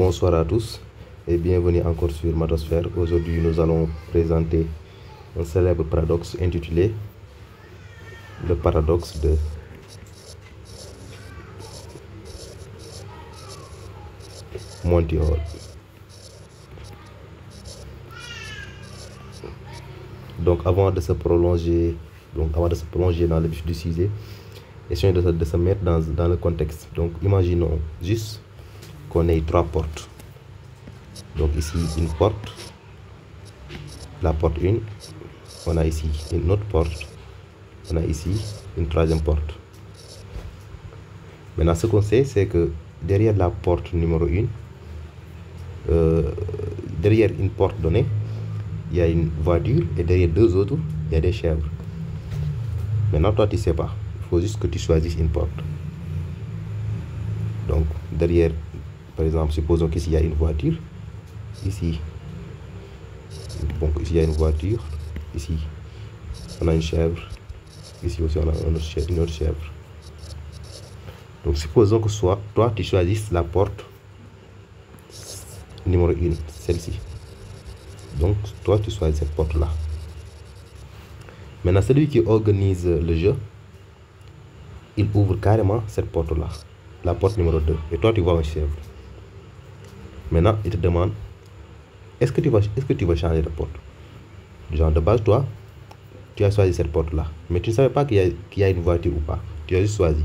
Bonsoir à tous et bienvenue encore sur Mathosphère. Aujourd'hui, nous allons présenter un célèbre paradoxe intitulé le paradoxe de Monty Hall. Donc, avant de se prolonger dans le vif du sujet, essayons de se mettre dans le contexte. Donc, imaginons juste qu'on ait trois portes. Donc, ici, une porte, la porte 1, on a ici une autre porte, on a ici une troisième porte. Maintenant, ce qu'on sait, c'est que derrière la porte numéro 1, derrière une porte donnée, il y a une voiture et derrière deux autres, il y a des chèvres. Maintenant, toi, tu ne sais pas. Il faut juste que tu choisisses une porte. Donc, derrière, par exemple, supposons qu'ici, il y a une voiture. Ici, donc, ici, il y a une voiture. Ici, on a une chèvre. Ici aussi, on a une autre chèvre. Donc, supposons que toi, tu choisisses la porte numéro 1, celle-ci. Donc, toi, tu choisis cette porte-là. Maintenant, celui qui organise le jeu, il ouvre carrément cette porte-là, la porte numéro 2. Et toi, tu vois un chèvre. Maintenant, il te demande, est-ce que tu vas changer de porte? Genre, de base, toi, tu as choisi cette porte-là. Mais tu ne savais pas qu'il y a une voiture ou pas. Tu as juste choisi.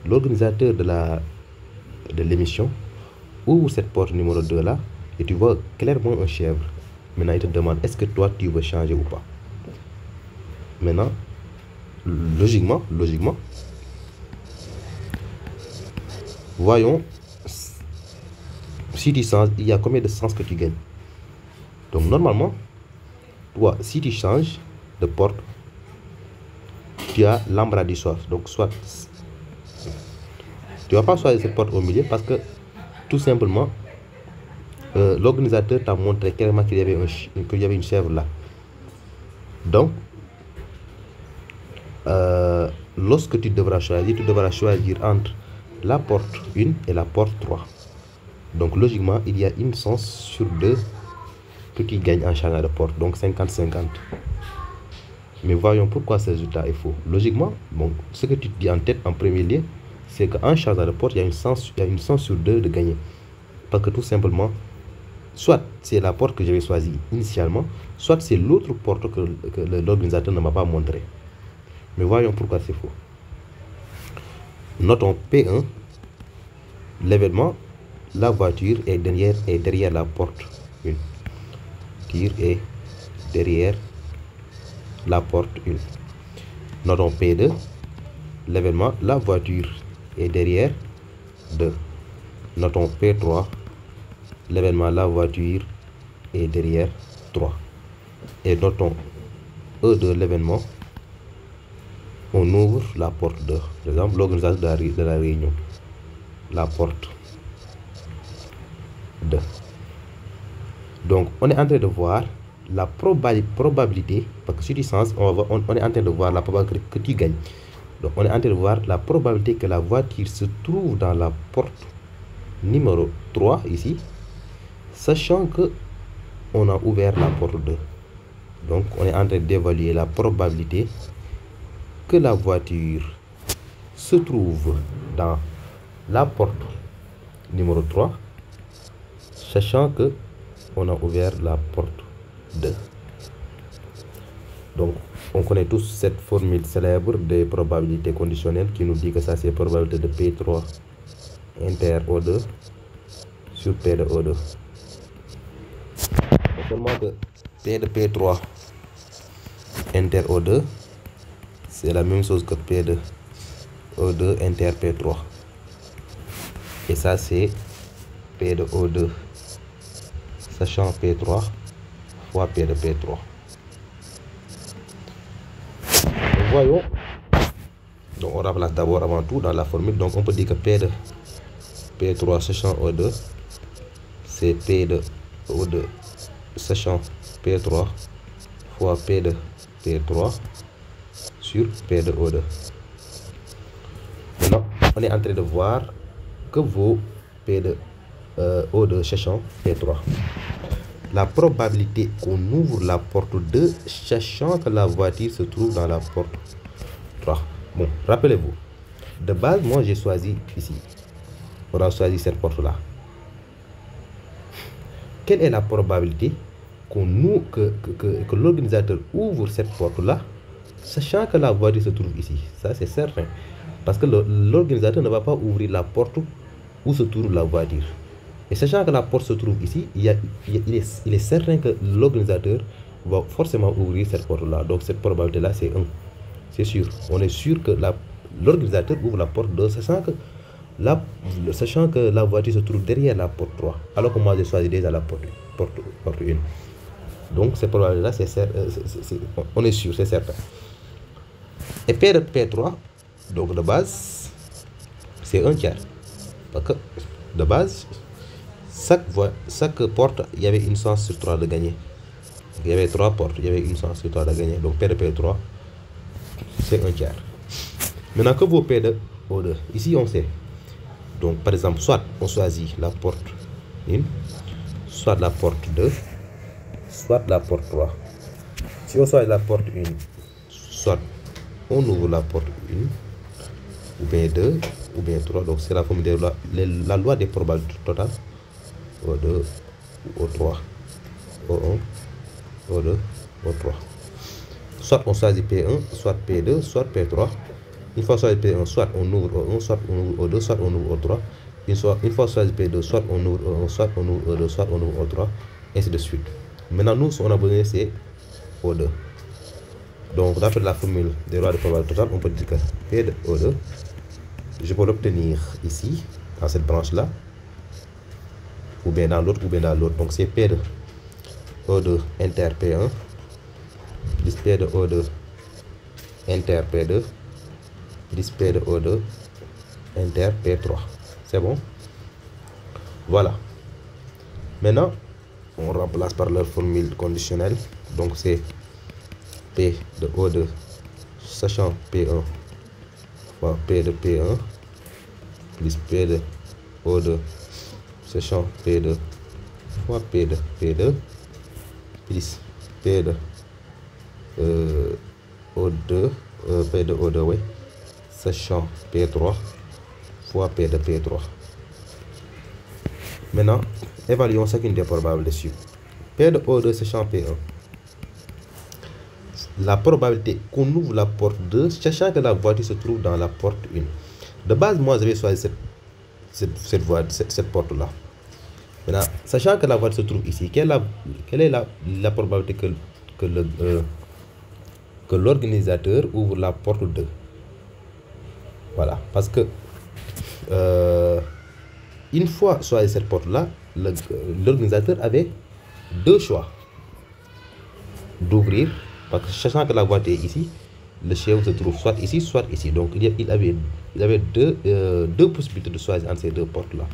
L'organisateur de l'émission ouvre cette porte numéro 2 là et tu vois clairement un chèvre. Maintenant, il te demande, est-ce que toi, tu veux changer ou pas? Maintenant, logiquement, voyons, si tu changes, il y a combien de sens que tu gagnes? Donc, normalement, toi, si tu changes de porte, tu as l'embarras du choix. Donc, soit tu ne vas pas choisir cette porte au milieu parce que, tout simplement, l'organisateur t'a montré clairement qu'il y avait une chèvre là. Donc, lorsque tu devras choisir entre la porte 1 et la porte 3. Donc, logiquement, il y a une chance sur 2 que tu gagnes en changeant de porte. Donc, 50-50. Mais voyons pourquoi ce résultat est faux. Logiquement, bon, ce que tu te dis en tête en premier lieu, c'est qu'en changeant de porte, il y a une chance sur 2 de gagner. Parce que tout simplement, soit c'est la porte que j'avais choisie initialement, soit c'est l'autre porte que l'organisateur ne m'a pas montré. Mais voyons pourquoi c'est faux. Notons P1, l'événement, la voiture est derrière la porte 1. Voiture est derrière la porte 1. Notons P2, l'événement, la voiture est derrière 2. Notons P3, l'événement, la voiture est derrière 3. Et notons E2, l'événement, on ouvre la porte 2. Par exemple, l'organisateur de la réunion, la porte 2. Donc, on est en train de voir la probabilité, parce que sur du sens, on est en train de voir la probabilité que tu gagnes. Donc, on est en train de voir la probabilité que la voiture se trouve dans la porte numéro 3, ici, sachant que on a ouvert la porte 2. Donc, on est en train d'évaluer la probabilité que la voiture se trouve dans la porte numéro 3, sachant que on a ouvert la porte 2. Donc, on connaît tous cette formule célèbre des probabilités conditionnelles qui nous dit que ça, c'est probabilité de P3 inter O2 sur P de O2. Seulement que P de P3 inter O2, c'est la même chose que P de O2 inter P3. Et ça, c'est P de O2, sachant P3 fois P de P3. Donc, voyons. Donc, on remplace d'abord avant tout dans la formule. Donc, on peut dire que P de P3 sachant O2, c'est P de O2 sachant P3 fois P de P3 sur P de O2. Maintenant, on est en train de voir que vaut P de O2 sachant P3. La probabilité qu'on ouvre la porte 2 sachant que la voiture se trouve dans la porte 3. Bon, rappelez-vous, de base, moi j'ai choisi ici. On a choisi cette porte-là. Quelle est la probabilité que l'organisateur ouvre cette porte-là, sachant que la voiture se trouve ici? Ça, c'est certain. Parce que l'organisateur ne va pas ouvrir la porte où se trouve la voiture. Et sachant que la porte se trouve ici, il est certain que l'organisateur va forcément ouvrir cette porte-là. Donc cette probabilité-là, c'est 1. C'est sûr. On est sûr que l'organisateur ouvre la porte 2, sachant que la voiture se trouve derrière la porte 3. Alors que moi, j'ai choisi déjà la porte 1. Donc cette probabilité-là, on est sûr, c'est certain. Et P de P3, donc de base, c'est 1 tiers. Parce que de base, chaque porte, il y avait une chance sur 3 de gagner. Il y avait 3 portes, il y avait une chance sur 3 de gagner. Donc P de P3, c'est 1 tiers. Maintenant, que vaut P de O2? Ici, on sait. Donc, par exemple, soit on choisit la porte 1, soit la porte 2, soit la porte 3. Si on choisit la porte 1, soit on ouvre la porte 1, ou bien 2, ou bien 3. Donc, c'est la formule de la loi des probabilités totales. O2, O3, O1, O2, O3. Soit on choisit P1, soit P2, soit P3. Une fois choisi P1, soit on ouvre O1, soit on ouvre O2, soit on ouvre O3. Une fois choisi P2, soit on ouvre O1, soit on ouvre O2, soit on ouvre O3, ainsi de suite. Maintenant, nous, ce qu'on a besoin, c'est O2. Donc, d'après la formule des lois de probabilité totale, on peut dire que P de O2, je peux l'obtenir ici, dans cette branche-là, ou bien dans l'autre, ou bien dans l'autre. Donc, c'est P de O2 inter P1, plus P de O2 inter P2, plus P de O2 inter P3. C'est bon? Voilà. Maintenant, on remplace par la formule conditionnelle. Donc, c'est P de O2 sachant P1 fois P de P1 plus P de O2 sachant P2 fois P de P2 plus P de O2 P de O2 oui, sachant P3 fois P de P3. Maintenant, évaluons chacune des probables dessus. P de O2 sachant P1. La probabilité qu'on ouvre la porte 2, sachant que la voiture se trouve dans la porte 1. De base, moi, j'avais choisi cette porte-là. Maintenant, sachant que la voiture se trouve ici, quelle est la probabilité que l'organisateur ouvre la porte 2? Voilà, parce que une fois choisi cette porte-là, l'organisateur avait deux choix d'ouvrir, parce que sachant que la voiture est ici, le chef se trouve soit ici, soit ici. Donc il avait deux possibilités de choisir entre ces deux portes-là.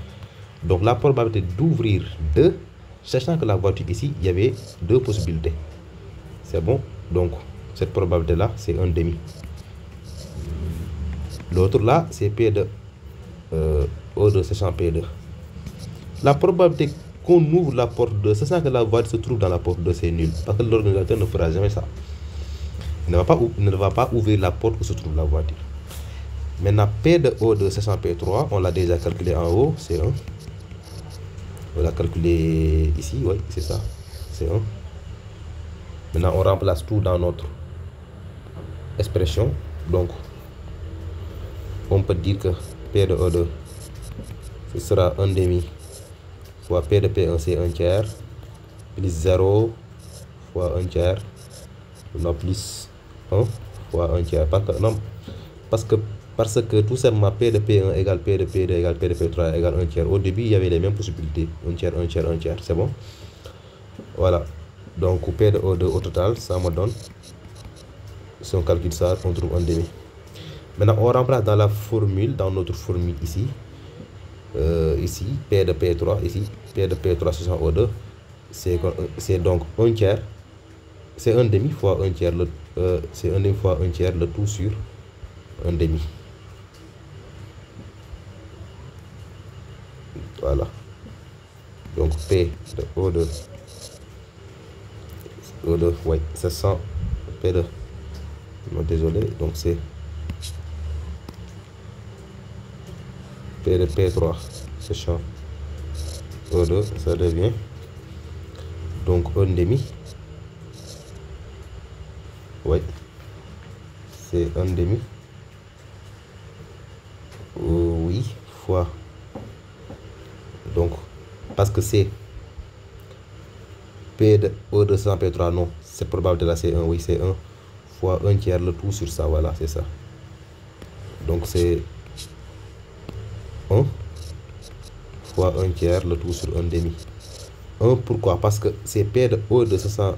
Donc la probabilité d'ouvrir 2, sachant que la voiture ici, il y avait deux possibilités. C'est bon? Donc cette probabilité-là, c'est 1/2. L'autre là, c'est P de O2 sachant P2. La probabilité qu'on ouvre la porte 2, sachant que la voiture se trouve dans la porte 2, c'est nul. Parce que l'organisateur ne fera jamais ça. Il ne va pas ouvrir la porte où se trouve la voiture. Maintenant, P de O2 sachant P3, on l'a déjà calculé en haut, c'est 1. On l'a calculé ici, oui, c'est ça, c'est 1. Maintenant, on remplace tout dans notre expression. Donc, on peut dire que P de O2, ce sera 1/2 fois P de P1, c'est 1 tiers, plus 0 fois 1 tiers, non, plus 1 fois 1 tiers. Parce que tout simplement P de P1 égale P de P2 égale P de P3 égale 1 tiers. Au début, il y avait les mêmes possibilités. 1 tiers, 1 tiers, 1 tiers. C'est bon? Voilà. Donc, P de O2 au total, ça me donne, si on calcule ça, on trouve 1/2. Maintenant, on remplace dans la formule, dans notre formule ici. Ici, P de P3, ici, P de P3 sur O2. C'est donc 1 tiers. C'est 1/2 fois 1 tiers. C'est 1/2 fois 1 tiers, le tout sur 1/2. Voilà. Donc P de O2, ouais, 700 P2. Non, désolé, donc c'est P de P3, c'est champ O2, ça devient donc 1,5. Ouais, c'est 1,5. Oui, fois. Donc, parce que c'est P de O200 P3, non, cette probabilité là c'est 1, oui, c'est 1 fois 1 tiers le tout sur ça, voilà, c'est ça. Donc c'est 1 fois 1 tiers le tout sur 1,5. 1, pourquoi? Parce que c'est P de O200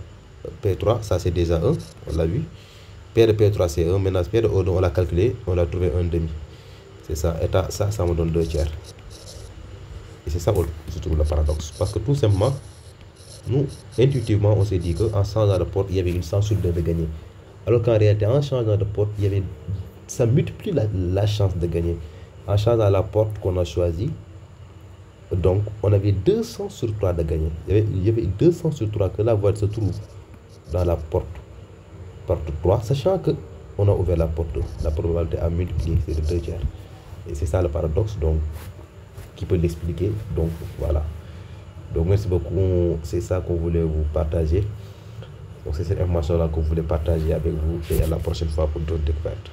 P3, ça c'est déjà 1, on l'a vu. P de P3 c'est 1, maintenant P de O2 on l'a calculé, on l'a trouvé 1,5. C'est ça, et ça me donne 2 tiers. Et c'est ça où se trouve le paradoxe. Parce que tout simplement, nous, intuitivement, on s'est dit qu'en changeant de porte, il y avait une chance sur 2 de gagner. Alors qu'en réalité, en changeant de porte, ça multiplie la chance de gagner. En changeant la porte qu'on a choisie, donc on avait 200 sur 3 de gagner. Il y avait 200 sur 3 que la voiture se trouve dans la porte 3, sachant qu'on a ouvert la porte 2. La probabilité à multiplier, c'est de 2 tiers. Et c'est ça le paradoxe, donc, qui peut l'expliquer. Donc voilà. Donc merci beaucoup, c'est ça qu'on voulait vous partager. Donc c'est cette information là qu'on voulait partager avec vous et à la prochaine fois pour d'autres découvertes.